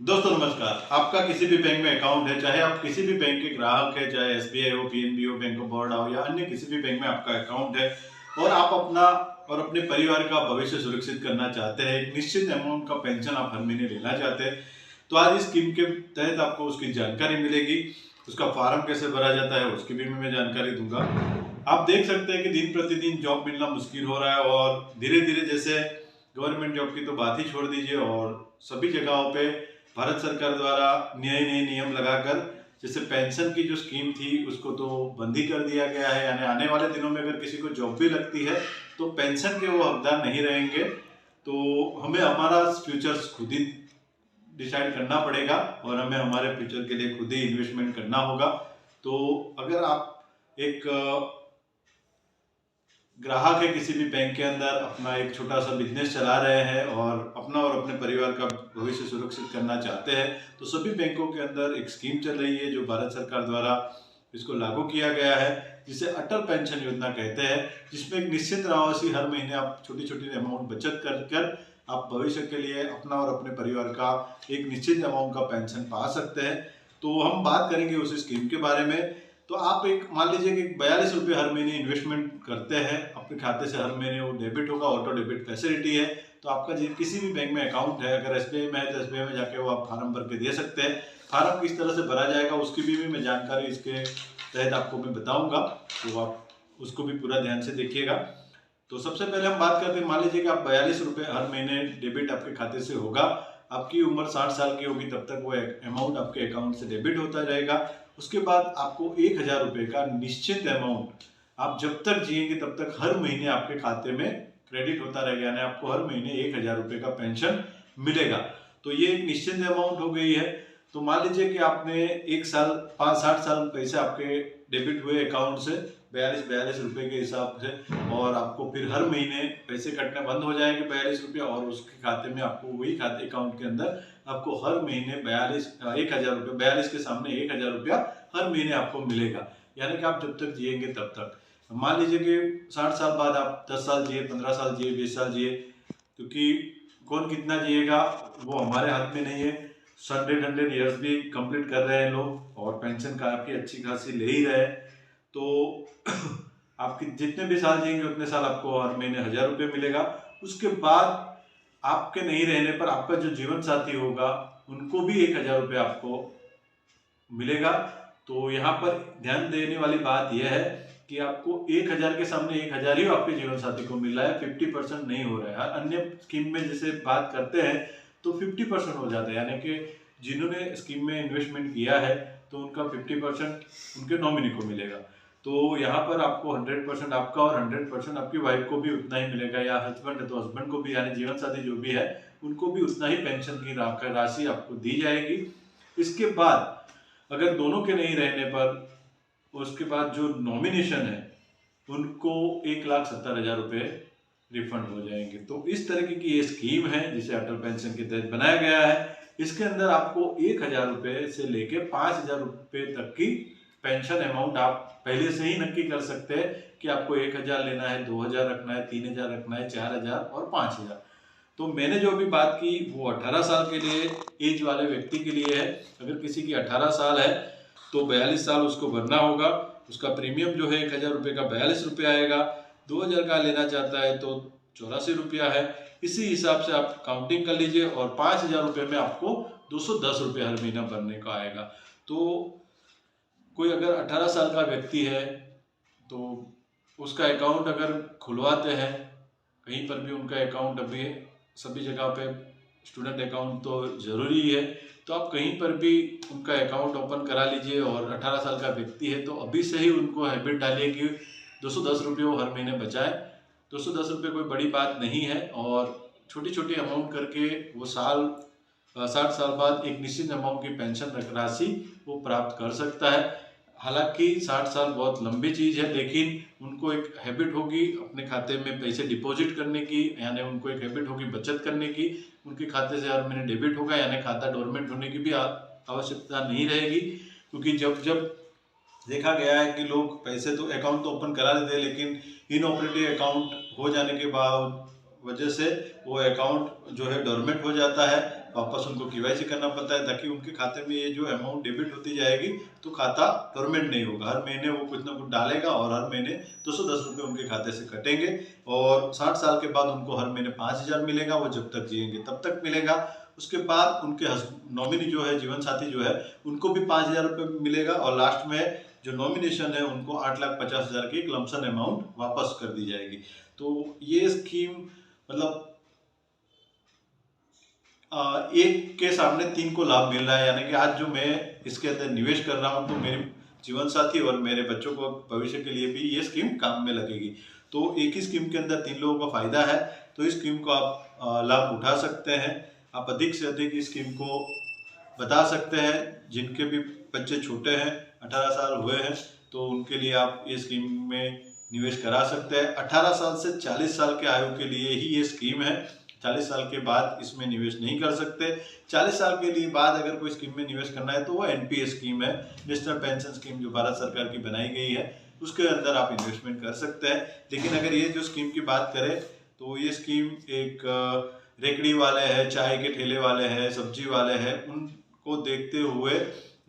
दोस्तों नमस्कार। आपका किसी भी बैंक में अकाउंट है, चाहे आप किसी भी बैंक के ग्राहक हैं, चाहे एसबीआई हो, पीएनबी हो, बैंक ऑफ बड़ौदा हो या अन्य किसी भी बैंक में आपका अकाउंट है और आप अपना और अपने परिवार का भविष्य सुरक्षित करना चाहते हैं, एक निश्चित अमाउंट का पेंशन आप हर महीने लेना चाहते हैं, तो आज इस स्कीम के तहत आपको उसकी जानकारी मिलेगी। उसका फॉर्म कैसे भरा जाता है उसकी भी मैं जानकारी दूंगा। आप देख सकते हैं कि दिन प्रतिदिन जॉब मिलना मुश्किल हो रहा है और धीरे धीरे जैसे गवर्नमेंट जॉब की तो बात ही छोड़ दीजिए और सभी जगहों पे भारत सरकार द्वारा नए नए नियम लगाकर जैसे पेंशन की जो स्कीम थी उसको तो बंद ही कर दिया गया है, यानी आने वाले दिनों में अगर किसी को जॉब भी लगती है तो पेंशन के वो हकदार नहीं रहेंगे। तो हमें हमारा फ्यूचर खुद ही डिसाइड करना पड़ेगा और हमें हमारे फ्यूचर के लिए खुद ही इन्वेस्टमेंट करना होगा। तो अगर आप एक ग्राहक है किसी भी बैंक के अंदर, अपना एक छोटा सा बिजनेस चला रहे हैं और अपना और अपने परिवार का भविष्य सुरक्षित करना चाहते हैं, तो सभी बैंकों के अंदर एक स्कीम चल रही है जो भारत सरकार द्वारा इसको लागू किया गया है, जिसे अटल पेंशन योजना कहते हैं, जिसमें एक निश्चित राशि हर महीने आप छोटी छोटी अमाउंट बचत कर कर आप भविष्य के लिए अपना और अपने परिवार का एक निश्चित अमाउंट का पेंशन पा सकते हैं। तो हम बात करेंगे उस स्कीम के बारे में। तो आप एक मान लीजिए कि 42 रुपये हर महीने इन्वेस्टमेंट करते हैं अपने खाते से, हर महीने वो डेबिट होगा, ऑटो डेबिट फैसिलिटी है। तो आपका किसी भी बैंक में अकाउंट है, अगर एसबीआई में है तो एसबीआई में जाके वो आप फार्म भर के दे सकते हैं। फार्म किस तरह से भरा जाएगा उसकी भी मैं जानकारी इसके तहत आपको मैं बताऊंगा, तो आप उसको भी पूरा ध्यान से देखिएगा। तो सबसे पहले हम बात करते हैं, मान लीजिए कि आप 42 रुपये हर महीने डेबिट आपके खाते से होगा, आपकी उम्र 60 साल की होगी तब तक वो अमाउंट आपके अकाउंट से डेबिट होता रहेगा। उसके बाद आपको 1000 रुपये का निश्चित अमाउंट आप जब तक जिएंगे तब तक हर महीने आपके खाते में क्रेडिट होता रहेगा, यानी आपको हर महीने 1000 रुपये का पेंशन मिलेगा। तो ये एक निश्चित अमाउंट हो गई है। तो मान लीजिए कि आपने एक साल 60 साल पैसे आपके डेबिट हुए अकाउंट से 42 रुपये के हिसाब से, और आपको फिर हर महीने पैसे कटने बंद हो जाएंगे 42 रुपये, और उसके खाते में आपको वही खाते अकाउंट के अंदर आपको हर महीने 1000 रुपये, 42 के सामने 1000 रुपया हर महीने आपको मिलेगा, यानी कि आप जब तक जिएंगे तब तक। मान लीजिए कि 60 साल बाद आप 10 साल जिए, 15 साल जिए, 20 साल जिए, क्योंकि कौन कितना जिएगा वो हमारे हाथ में नहीं है। 100 ईयर्स भी कंप्लीट कर रहे हैं लोग और पेंशन काफी अच्छी खासी ले ही रहे हैं। तो आपके जितने भी साल जिएंगे उतने साल आपको हर महीने 1000 रुपये मिलेगा। उसके बाद आपके नहीं रहने पर आपका जो जीवन साथी होगा उनको भी 1000 रुपये आपको मिलेगा। तो यहाँ पर ध्यान देने वाली बात यह है कि आपको 1000 के सामने 1000 ही आपके जीवन साथी को मिल रहा है, 50% नहीं हो रहा है। अन्य स्कीम में जैसे बात करते हैं तो 50% हो जाता है, यानी कि जिन्होंने स्कीम में इन्वेस्टमेंट किया है तो उनका 50% उनके नॉमिनी को मिलेगा। तो यहाँ पर आपको 100% आपका और 100% आपकी वाइफ को भी उतना ही मिलेगा, या हस्बैंड है तो हस्बैंड को भी, यानी जीवन साथी जो भी है उनको भी उतना ही पेंशन की राशि आपको दी जाएगी। इसके बाद अगर दोनों के नहीं रहने पर उसके बाद जो नॉमिनेशन है उनको 1,70,000 रुपये रिफंड हो जाएंगे। तो इस तरीके की ये स्कीम है जिसे अटल पेंशन के तहत बनाया गया है। इसके अंदर आपको 1000 रुपये से लेके 5000 रुपये तक की पेंशन अमाउंट आप पहले से ही नक्की कर सकते हैं कि आपको 1000 लेना है, 2000 रखना है, 3000 रखना है, 4000 और 5000। तो मैंने जो भी बात की वो 18 साल के लिए एज वाले व्यक्ति के लिए है। अगर किसी की 18 साल है तो 42 साल उसको भरना होगा। उसका प्रीमियम जो है 1000 रुपये का 42 रुपये आएगा। 2000 का लेना चाहता है तो 84 रुपया है। इसी हिसाब से आप काउंटिंग कर लीजिए, और 5000 रुपये में आपको 210 रुपये हर महीना भरने का आएगा। तो कोई अगर 18 साल का व्यक्ति है तो उसका अकाउंट अगर खुलवाते हैं, कहीं पर भी उनका अकाउंट, अभी सभी जगह पे स्टूडेंट अकाउंट तो ज़रूरी है, तो आप कहीं पर भी उनका अकाउंट ओपन करा लीजिए। और 18 साल का व्यक्ति है तो अभी से ही उनको हैबिट डालिए कि 210 रुपये वो हर महीने बचाए। 210 रुपये कोई बड़ी बात नहीं है, और छोटी छोटी अमाउंट करके वो 60 साल बाद एक निश्चित अमाउंट की पेंशन राशि वो प्राप्त कर सकता है। हालांकि 60 साल बहुत लंबी चीज़ है, लेकिन उनको एक हैबिट होगी अपने खाते में पैसे डिपॉजिट करने की, यानी उनको एक हैबिट होगी बचत करने की। उनके खाते से हर महीने डेबिट होगा, यानी खाता डोरमेंट होने की भी आवश्यकता नहीं रहेगी। क्योंकि जब जब देखा गया है कि लोग पैसे तो अकाउंट तो ओपन करा देते हैं, लेकिन इनऑपरेटिव अकाउंट हो जाने के बाद वजह से वो अकाउंट जो है डोरमेंट हो जाता है, वापस उनको केवाईसी करना पड़ता है, ताकि उनके खाते में ये जो अमाउंट डेबिट होती जाएगी तो खाता डोरमेंट नहीं होगा। हर महीने वो कुछ ना कुछ डालेगा और हर महीने 210 रुपये उनके खाते से कटेंगे और 60 साल के बाद उनको हर महीने 5,000 मिलेगा। वो जब तक जिएंगे तब तक मिलेगा। उसके बाद उनके नॉमिनी जो है, जीवन साथी जो है, उनको भी 5,000 रुपये मिलेगा और लास्ट में जो नॉमिनेशन है उनको 8,50,000 की एक लमसम अमाउंट वापस कर दी जाएगी। तो ये स्कीम मतलब एक के सामने 3 को लाभ मिल रहा है, यानी कि आज जो मैं इसके अंदर निवेश कर रहा हूँ तो मेरे जीवन साथी और मेरे बच्चों को भविष्य के लिए भी ये स्कीम काम में लगेगी। तो एक ही स्कीम के अंदर 3 लोगों का फायदा है, तो इस स्कीम को आप लाभ उठा सकते हैं। आप अधिक से अधिक इस स्कीम को बता सकते हैं। जिनके भी बच्चे छोटे हैं, 18 साल हुए हैं, तो उनके लिए आप ये स्कीम में निवेश करा सकते हैं। 18 साल से 40 साल के आयु के लिए ही ये स्कीम है। 40 साल के बाद इसमें निवेश नहीं कर सकते। 40 साल के लिए बाद अगर कोई स्कीम में निवेश करना है तो वो एनपीएस स्कीम है, नेशनल पेंशन स्कीम, जो भारत सरकार की बनाई गई है, उसके अंदर आप इन्वेस्टमेंट कर सकते हैं। लेकिन अगर ये जो स्कीम की बात करें तो ये स्कीम एक रेकड़ी वाले हैं, चाय के ठेले वाले हैं, सब्जी वाले हैं, उनको देखते हुए,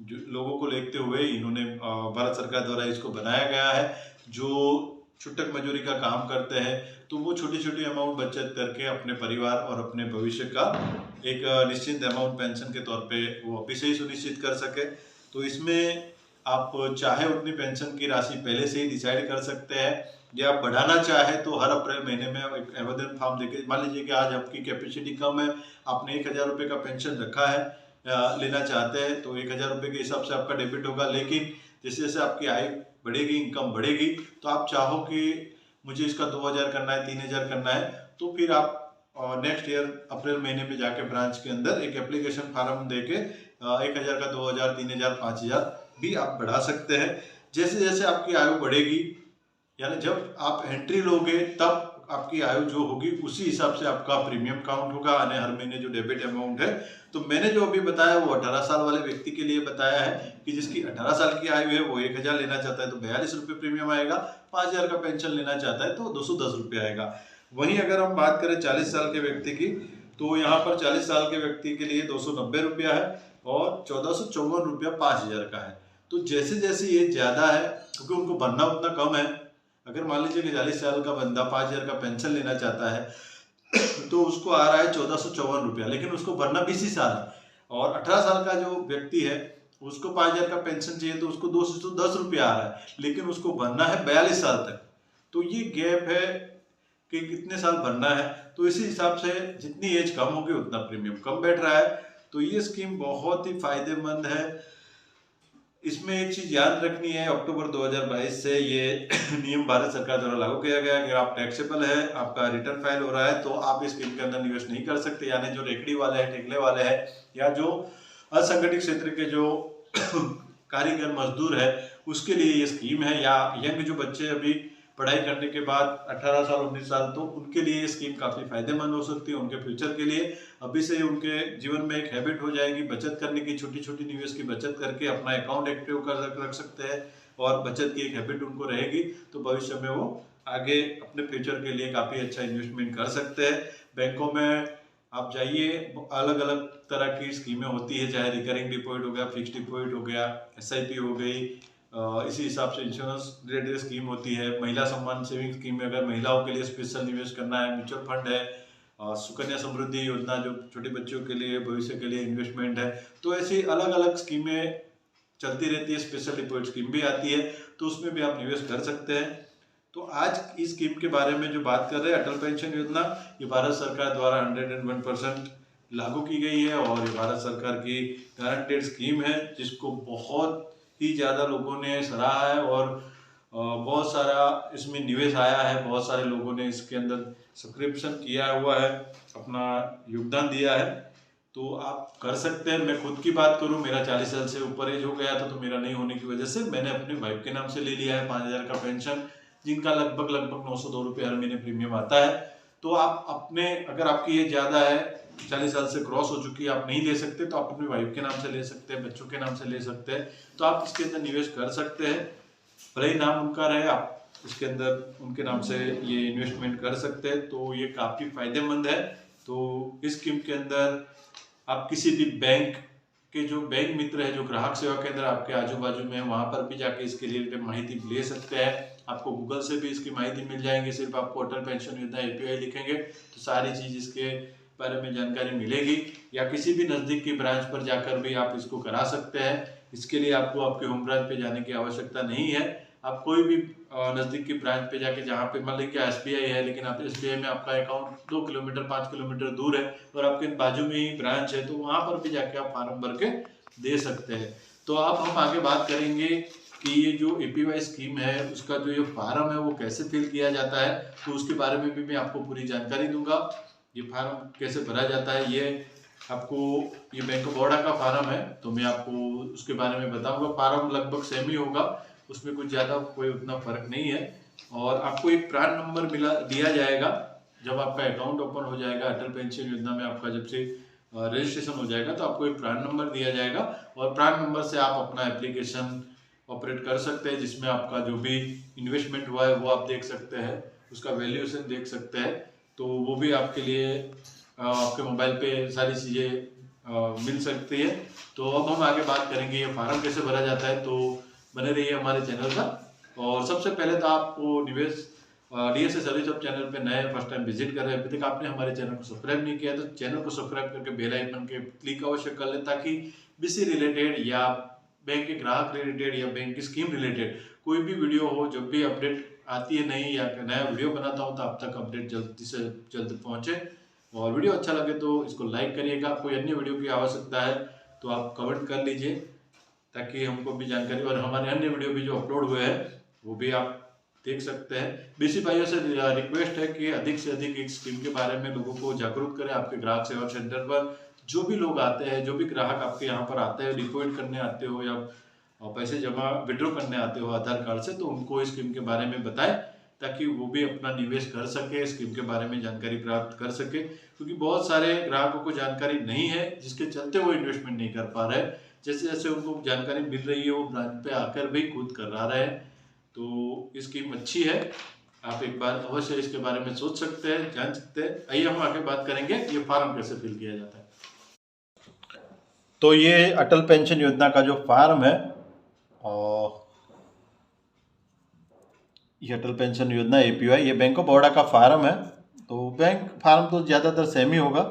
जो लोगों को देखते हुए इन्होंने भारत सरकार द्वारा इसको बनाया गया है। जो छुट्टक मजदूरी का काम करते हैं तो वो छोटी छोटी अमाउंट बचत करके अपने परिवार और अपने भविष्य का एक निश्चित अमाउंट पेंशन के तौर पे वो अभी से ही सुनिश्चित कर सके। तो इसमें आप चाहे उतनी पेंशन की राशि पहले से ही डिसाइड कर सकते हैं, या आप बढ़ाना चाहे तो हर अप्रैल महीने में एक आवेदन फॉर्म देके, मान लीजिए कि आज आपकी कैपेसिटी कम है, आपने 1,000 रुपये का पेंशन रखा है, लेना चाहते हैं, तो 1,000 रुपये के हिसाब से आपका डेबिट होगा। लेकिन जैसे जैसे आपकी आय बढ़ेगी, इनकम बढ़ेगी, तो आप चाहो कि मुझे इसका 2,000 करना है, 3,000 करना है, तो फिर आप नेक्स्ट ईयर अप्रैल महीने में जाके ब्रांच के अंदर एक एप्लीकेशन फार्म देके 1,000 का 2,000, 3,000, 5,000 भी आप बढ़ा सकते हैं। जैसे जैसे आपकी आयु बढ़ेगी, यानी जब आप एंट्री लोगे तब आपकी आयु जो होगी उसी हिसाब से आपका प्रीमियम काउंट होगा, यानी हर महीने जो डेबिट अमाउंट है। तो मैंने जो अभी बताया वो 18 साल वाले व्यक्ति के लिए बताया है कि जिसकी 18 साल की आयु है वो 1,000 लेना चाहता है तो 42 रुपये प्रीमियम आएगा, 5,000 का पेंशन लेना चाहता है तो 210 रुपये आएगा। वहीं अगर हम बात करें 40 साल के व्यक्ति की, तो यहाँ पर 40 साल के व्यक्ति के लिए 290 रुपया है और 1,454 रुपया 5,000 का है। तो जैसे जैसे ये ज़्यादा है, क्योंकि उनको भरना उतना कम है। अगर मान लीजिए कि 40 साल का बंदा 5,000 का पेंशन लेना चाहता है तो उसको आ रहा है 1,454 रुपया, लेकिन उसको भरना 20 साल है। और 18 साल का जो व्यक्ति है उसको 5,000 का पेंशन चाहिए तो उसको 210 रुपया आ रहा है, लेकिन उसको भरना है 42 साल तक। तो ये गैप है कि कितने साल भरना है। तो इसी हिसाब से जितनी एज कम होगी उतना प्रीमियम कम बैठ रहा है। तो ये स्कीम बहुत ही फायदेमंद है। इसमें एक चीज याद रखनी है, अक्टूबर 2022 से ये नियम भारत सरकार द्वारा लागू किया गया है। अगर आप टैक्सेबल है, आपका रिटर्न फाइल हो रहा है, तो आप इस स्कीम के अंदर निवेश नहीं कर सकते। यानी जो रेकड़ी वाले हैं, ठेले वाले हैं, या जो असंगठित क्षेत्र के जो कारीगर मजदूर है, उसके लिए ये स्कीम है। या यंग जो बच्चे अभी पढ़ाई करने के बाद 18 साल 19 साल, तो उनके लिए ये स्कीम काफ़ी फायदेमंद हो सकती है। उनके फ्यूचर के लिए अभी से उनके जीवन में एक हैबिट हो जाएगी बचत करने की, छोटी छोटी निवेश की बचत करके अपना अकाउंट एक्टिव कर रख सकते हैं और बचत की एक हैबिट उनको रहेगी। तो भविष्य में वो आगे अपने फ्यूचर के लिए काफ़ी अच्छा इन्वेस्टमेंट कर सकते हैं। बैंकों में आप जाइए, अलग अलग तरह की स्कीमें होती है, चाहे रिकरिंग डिपॉजिट हो गया, फिक्स डिपॉजिट हो गया, SIP हो गई, इसी हिसाब से इंश्योरेंस रिलेटेड स्कीम होती है। महिला सम्मान सेविंग स्कीम में अगर महिलाओं के लिए स्पेशल निवेश करना है, म्यूचुअल फंड है, सुकन्या समृद्धि योजना जो छोटे बच्चों के लिए भविष्य के लिए इन्वेस्टमेंट है। तो ऐसी अलग अलग स्कीमें चलती रहती है। स्पेशल डिपॉजिट स्कीम भी आती है, तो उसमें भी आप निवेश कर सकते हैं। तो आज इस स्कीम के बारे में जो बात कर रहे हैं, अटल पेंशन योजना, ये भारत सरकार द्वारा 101% लागू की गई है और ये भारत सरकार की गारंटेड स्कीम है, जिसको बहुत ही ज़्यादा लोगों ने सराहा है और बहुत सारा इसमें निवेश आया है। बहुत सारे लोगों ने इसके अंदर सब्सक्रिप्शन किया हुआ है, अपना योगदान दिया है। तो आप कर सकते हैं। मैं खुद की बात करूं, मेरा 40 साल से ऊपर एज हो गया था, तो मेरा नहीं होने की वजह से मैंने अपनी वाइफ के नाम से ले लिया है 5,000 का पेंशन, जिनका लगभग 902 रुपये हर महीने प्रीमियम आता है। तो आप अपने, अगर आपकी एज ज़्यादा है, 40 साल से क्रॉस हो चुकी है, आप नहीं ले सकते, तो आप अपनी वाइफ के नाम से ले सकते हैं, बच्चों के नाम से ले सकते हैं। तो आप इसके अंदर निवेश कर सकते हैं, भले ही नाम उनका रहे, आप इसके अंदर उनके नाम से ये इन्वेस्टमेंट कर सकते हैं। तो ये काफ़ी फायदेमंद है। तो इस स्कीम के अंदर आप किसी भी बैंक के जो बैंक मित्र है, जो ग्राहक सेवा केंद्र आपके आजू बाजू में है, वहाँ पर भी जाके इसके लिए माहिती ले सकते हैं। आपको गूगल से भी इसकी माहिती मिल जाएंगी। सिर्फ आपको अटल पेंशन योजना APY लिखेंगे तो सारी चीज़ इसके बारे में जानकारी मिलेगी। या किसी भी नज़दीक की ब्रांच पर जाकर भी आप इसको करा सकते हैं। इसके लिए आपको आपके होम ब्रांच पे जाने की आवश्यकता नहीं है। आप कोई भी नज़दीक की ब्रांच पे जाके, जहाँ पे मान लीजिए SBI है, लेकिन आप SBI में आपका अकाउंट 2 किलोमीटर 5 किलोमीटर दूर है और आपके बाजू में ही ब्रांच है, तो वहाँ पर भी जाके आप फार्म भर के दे सकते हैं। तो अब हम आगे बात करेंगे कि ये जो APY स्कीम है उसका जो ये फार्म है वो कैसे फिल किया जाता है, तो उसके बारे में भी मैं आपको पूरी जानकारी दूंगा। ये फार्म कैसे भरा जाता है, ये आपको, ये बैंक ऑफ बड़ौदा का फार्म है तो मैं आपको उसके बारे में बताऊंगा। फार्म लगभग सेम ही होगा, उसमें कुछ ज़्यादा कोई उतना फर्क नहीं है। और आपको एक प्रान नंबर दिया जाएगा जब आपका अकाउंट ओपन हो जाएगा। अटल पेंशन योजना में आपका जब से रजिस्ट्रेशन हो जाएगा तो आपको एक प्रान नंबर दिया जाएगा और प्रान नंबर से आप अपना एप्लीकेशन ऑपरेट कर सकते हैं, जिसमें आपका जो भी इन्वेस्टमेंट हुआ है वो आप देख सकते हैं, उसका वैल्यूएशन देख सकते हैं। तो वो भी आपके लिए आपके मोबाइल पे सारी चीज़ें मिल सकती है। तो अब हम आगे बात करेंगे ये फार्म कैसे भरा जाता है, तो बने रहिए हमारे चैनल पर। और सबसे पहले तो आपको निवेश DSA सर्विस ऑफ चैनल पे नए फर्स्ट टाइम विजिट कर रहे हैं, अभी तक आपने हमारे चैनल को सब्सक्राइब नहीं किया तो चैनल को सब्सक्राइब करके बेल आइकन के क्लिक अवश्य कर लें, ताकि BC रिलेटेड या बैंक के ग्राहक रिलेटेड या बैंक की स्कीम रिलेटेड कोई भी वीडियो हो, जब भी अपडेट आती है नहीं या नया वीडियो बनाता हूँ तो आप तक अपडेट जल्दी से जल्द पहुँचे। और वीडियो अच्छा लगे तो इसको लाइक करिएगा। कोई अन्य वीडियो की आवश्यकता है तो आप कमेंट कर लीजिए, ताकि हमको भी जानकारी, और हमारे अन्य वीडियो भी जो अपलोड हुए हैं वो भी आप देख सकते हैं। BC भाइयों से रिक्वेस्ट है कि अधिक से अधिक एक स्कीम के बारे में लोगों को जागरूक करें। आपके ग्राहक सेवा सेंटर पर जो भी लोग आते हैं, जो भी ग्राहक आपके यहाँ पर आते हैं, डिपॉजिट करने आते हो या पैसे जमा विड्रॉ करने आते हो आधार कार्ड से, तो उनको इस स्कीम के बारे में बताएं, ताकि वो भी अपना निवेश कर सके, स्कीम के बारे में जानकारी प्राप्त कर सके। क्योंकि बहुत सारे ग्राहकों को जानकारी नहीं है, जिसके चलते वो इन्वेस्टमेंट नहीं कर पा रहे। जैसे जैसे उनको जानकारी मिल रही है वो ब्रांच पे आकर भी खुद करा रहे हैं। तो स्कीम अच्छी है, आप एक बार अवश्य इसके बारे में सोच सकते हैं, जान सकते हैं। आइए हम आगे बात करेंगे ये फार्म कैसे फिल किया जाता है। तो ये अटल पेंशन योजना का जो फार्म है, और ये अटल पेंशन योजना APY, ये बैंक ऑफ बड़ौदा का फार्म है। तो बैंक फार्म तो ज़्यादातर सेम ही होगा।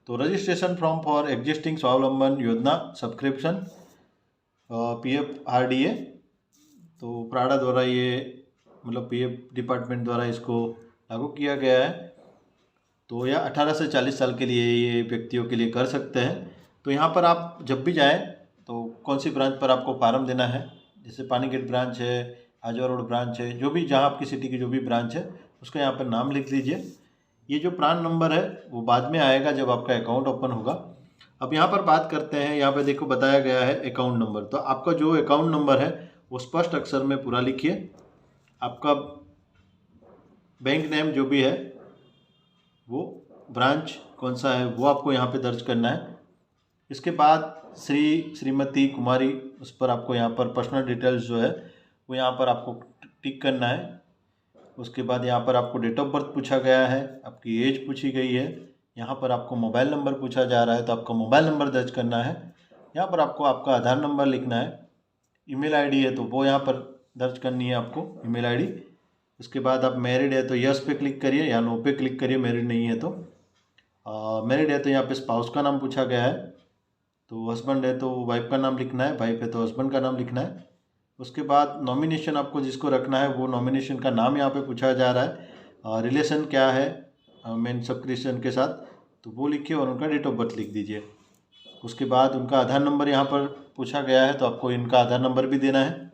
तो रजिस्ट्रेशन फॉर्म फॉर एग्जिस्टिंग स्वावलंबन योजना सब्सक्रिप्शन PFRDA, तो प्राडा द्वारा ये, मतलब PF डिपार्टमेंट द्वारा इसको लागू किया गया है। तो यह 18 से 40 साल के लिए ये व्यक्तियों के लिए कर सकते हैं। तो यहाँ पर आप जब भी जाएं तो कौन सी ब्रांच पर आपको फार्म देना है, जैसे पानीगेट ब्रांच है, आजवा रोड ब्रांच है, जो भी, जहाँ आपकी सिटी की जो भी ब्रांच है उसका यहाँ पर नाम लिख लीजिए। ये जो प्रान नंबर है वो बाद में आएगा जब आपका अकाउंट ओपन होगा। अब यहाँ पर बात करते हैं, यहाँ पे देखो बताया गया है अकाउंट नंबर। तो आपका जो अकाउंट नंबर है वो स्पष्ट अक्षर में पूरा लिखिए। आपका बैंक नेम जो भी है, वो ब्रांच कौन सा है वो आपको यहाँ पे दर्ज करना है। इसके बाद श्रीमती कुमारी, उस पर आपको यहाँ पर पर्सनल डिटेल्स जो है वो यहाँ पर आपको टिक करना है। उसके बाद यहाँ पर आपको डेट ऑफ बर्थ पूछा गया है, आपकी एज पूछी गई है। यहाँ पर आपको मोबाइल नंबर पूछा जा रहा है तो आपका मोबाइल नंबर दर्ज करना है। यहाँ पर आपको आपका आधार नंबर लिखना है। ईमेल आईडी है तो वो यहाँ पर दर्ज करनी है आपको, ईमेल आईडी। उसके बाद आप मैरिड है तो यस पे क्लिक करिए या नो पे क्लिक करिए, मैरिड नहीं है तो। मैरिड है तो यहाँ पे स्पाउस का नाम पूछा गया है, तो हस्बैंड है तो वाइफ का नाम लिखना है, वाइफ है तो हस्बैंड का नाम लिखना है। उसके बाद नॉमिनेशन आपको जिसको रखना है वो नॉमिनेशन का नाम यहाँ पे पूछा जा रहा है। रिलेशन क्या है मेन सब्सक्रिप्शन के साथ, तो वो लिखिए और उनका डेट ऑफ बर्थ लिख दीजिए। उसके बाद उनका आधार नंबर यहाँ पर पूछा गया है तो आपको इनका आधार नंबर भी देना है।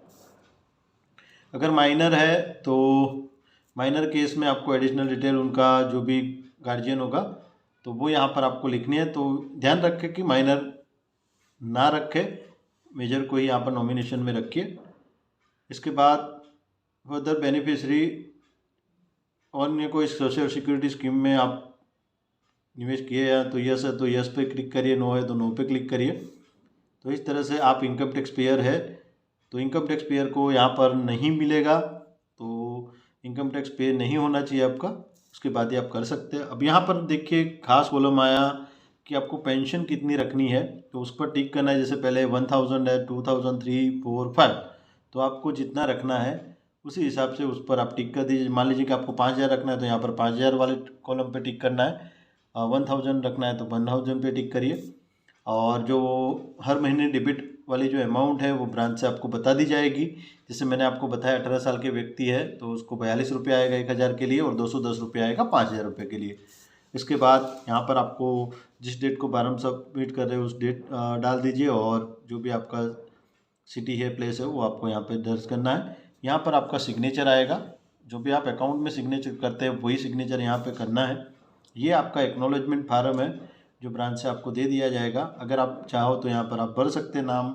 अगर माइनर है तो माइनर केस में आपको एडिशनल डिटेल उनका जो भी गार्जियन होगा तो वो यहाँ पर आपको लिखनी है। तो ध्यान रखें कि माइनर ना रखें, मेजर को ही यहाँ पर नॉमिनेशन में रखिए। इसके बाद फर्दर बेनिफिशरी अन्य कोई सोशल सिक्योरिटी स्कीम में आप निवेश किए हैं तो यस है तो यस पे क्लिक करिए, नो है तो नो पे क्लिक करिए। तो इस तरह से आप इनकम टैक्स पेयर है तो इनकम टैक्स पेयर को यहाँ पर नहीं मिलेगा, तो इनकम टैक्स पे नहीं होना चाहिए आपका। उसके बाद ही आप कर सकते हैं। अब यहाँ पर देखिए खास कॉलम आया कि आपको पेंशन कितनी रखनी है, तो उस पर टिक करना है। जैसे पहले 1000 है, 2000, 3, 4, 5, तो आपको जितना रखना है उसी हिसाब से उस पर आप टिक कर दीजिए। मान लीजिए कि आपको 5000 रखना है तो यहाँ पर 5000 वाले कॉलम पे टिक करना है। 1000 रखना है तो 1000 पे टिक करिए। और जो हर महीने डेबिट वाली जो अमाउंट है वो ब्रांच से आपको बता दी जाएगी। जैसे मैंने आपको बताया 18 साल के व्यक्ति है तो उसको 42 रुपये आएगा 1000 के लिए, और 210 रुपये आएगा 5000 रुपये के लिए। इसके बाद यहाँ पर आपको जिस डेट को बारह सबमिट कर रहे हो उस डेट डाल दीजिए, और जो भी आपका सिटी है, प्लेस है, वो आपको यहाँ पे दर्ज करना है। यहाँ पर आपका सिग्नेचर आएगा, जो भी आप अकाउंट में सिग्नेचर करते हैं वही सिग्नेचर यहाँ पे करना है। ये आपका एक्नॉलेजमेंट फार्म है जो ब्रांच से आपको दे दिया जाएगा। अगर आप चाहो तो यहाँ पर आप भर सकते हैं नाम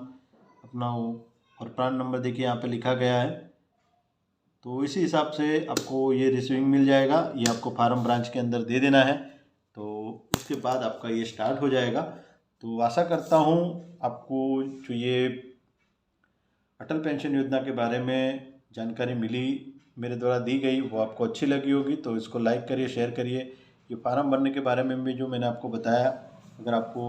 अपना वो, और प्रान नंबर देखिए यहाँ पे लिखा गया है। तो इसी हिसाब से आपको ये रिसीविंग मिल जाएगा। ये आपको फार्म ब्रांच के अंदर दे देना है, तो उसके बाद आपका ये स्टार्ट हो जाएगा। तो आशा करता हूँ आपको जो ये अटल पेंशन योजना के बारे में जानकारी मिली, मेरे द्वारा दी गई, वो आपको अच्छी लगी होगी। तो इसको लाइक करिए, शेयर करिए। ये फार्म भरने के बारे में भी जो मैंने आपको बताया, अगर आपको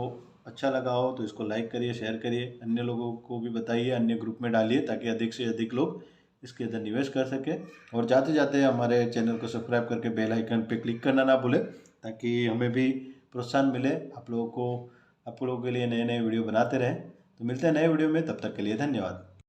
अच्छा लगा हो तो इसको लाइक करिए, शेयर करिए, अन्य लोगों को भी बताइए, अन्य ग्रुप में डालिए, ताकि अधिक से अधिक लोग इसके अंदर निवेश कर सकें। और जाते जाते हमारे चैनल को सब्सक्राइब करके बेल आइकन पे क्लिक करना ना भूलें, ताकि हमें भी प्रोत्साहन मिले आप लोगों के लिए नए नए वीडियो बनाते रहें। तो मिलते हैं नए वीडियो में, तब तक के लिए धन्यवाद।